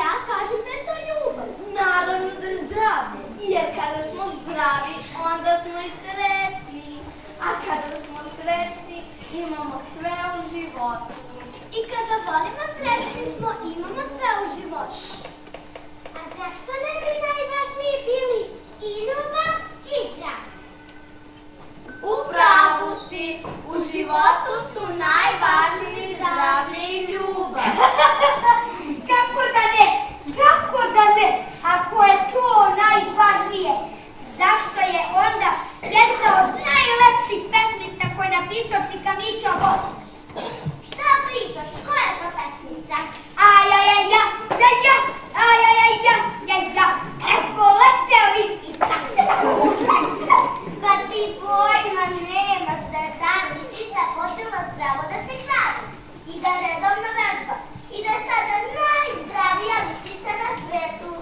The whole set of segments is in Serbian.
ja kažem da je to ljubav. Naravno da je zdravlje, jer kada smo zdravi, onda smo i srećni. A kada smo srećni, imamo sve u životu. I kada volimo, srećni smo, imamo sve u životu. A zašto ne bi najvažniji bili i ljubav i zdravlje? U pravu si, u životu su najvažniji zdravlje i ljubav. Kako da ne? Kako da ne? Ako je to najvažnije, zašto je onda jedna od najlepših pesmica koje je napisao Čika Mića Vosk? Šta pričaš? Koja je to pesmica? Ajajaja, jaja, ajajaja, jaja, razbola se lisica. Pa ti pojma nemaš da je ta lisica počela zdravo da se hrani i da redovno vežba i da je sada najzdravija lisica na svetu.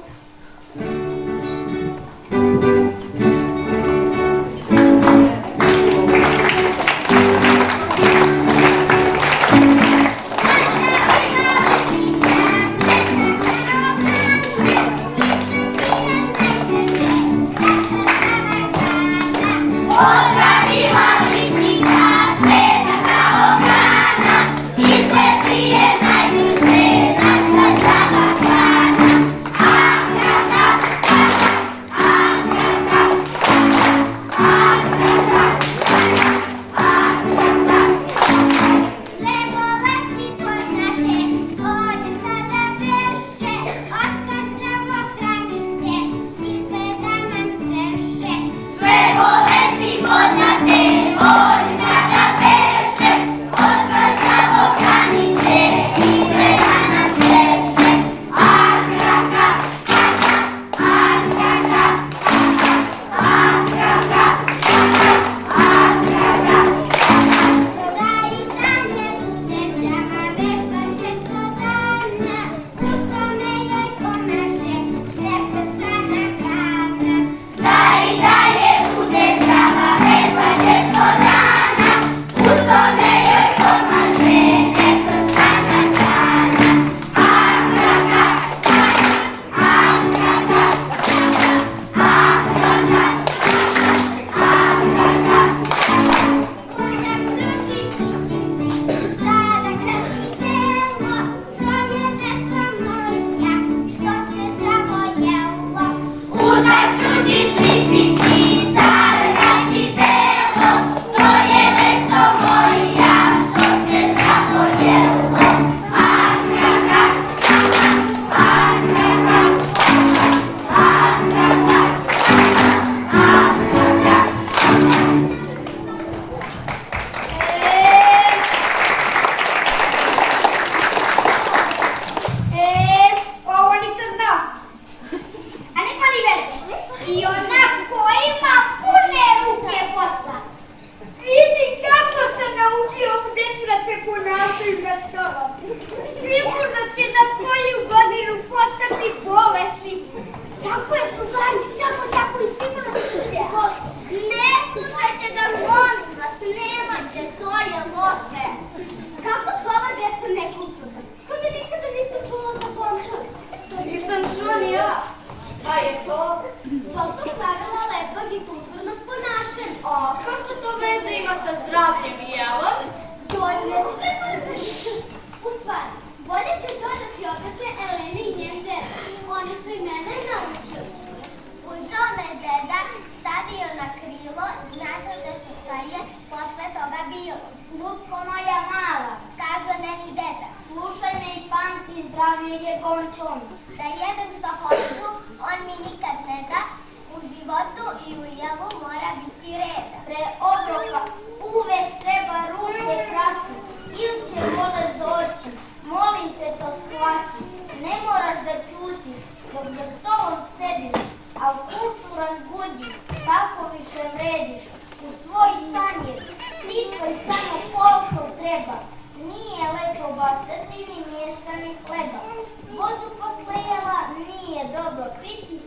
Vodu posle jela nije dobro piti,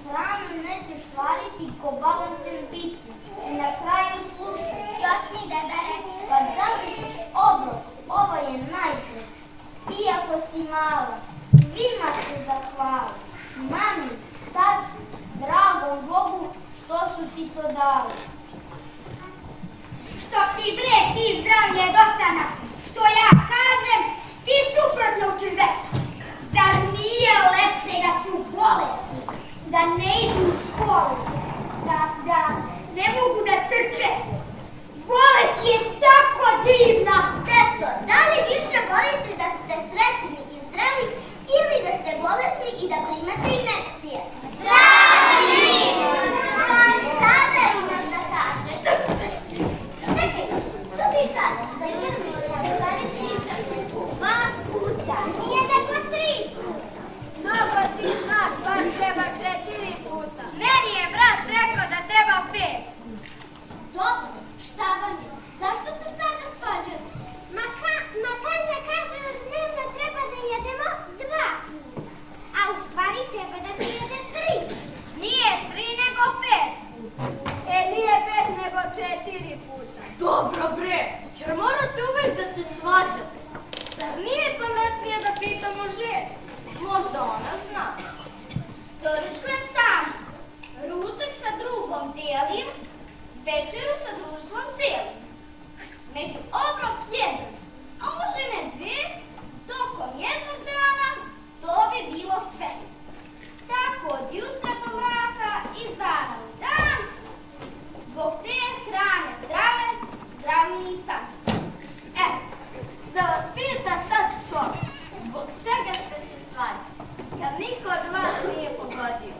hranu nećeš svariti, ko balon ćeš biti. I na kraju slušaj, još mi deda reče, kad završiš obrok, ovo je najpreče. Iako si mala, hvala. Mami, tad, dragom Bogu, što su ti to dali. Što si bre, ti zdravlje dosana, što ja kažem, ti suprotno u črvecu. Zar nije lepše da su bolesni, da ne idu u školu, da ne mogu da trče? Bolest je tako divna. Deco, da li više volite da ste srećni i zdravi ili da ste bolesni i da primate injekcije? Zdravi! Pa sada imaš da kažeš. Čekaj, što ti kažeš? Da ćeš da ne pričati 2 puta, nije nego 3 puta. Mnogo ti znaš, baš treba 4 puta. Meni je brat rekao da treba 5. Dobro, šta vam je? Zašto se sada svađate? Tanja kaže da dnevno treba da jedemo 2 puta, a u stvari treba da se jede 3. Nije 3 nego 5. Nije 5 nego 4 puta. Dobro bre, jer morate uvek da se svađate. Zar nije pametnije da pitamo ženu? Možda ona zna. Doručkujem sam, ručak sa drugom delim, večeru sa društvom celim. Među obrok jedan, a može ne 2, tokom jednog dana, to bi bilo sve. Tako od jutra do mraka, iz dana u dan, zbog te hrane zdrave, zdravniji sam. Da vas pita sad čovjek, zbog čega ste se svađali? Kad niko od vas nije pogodio.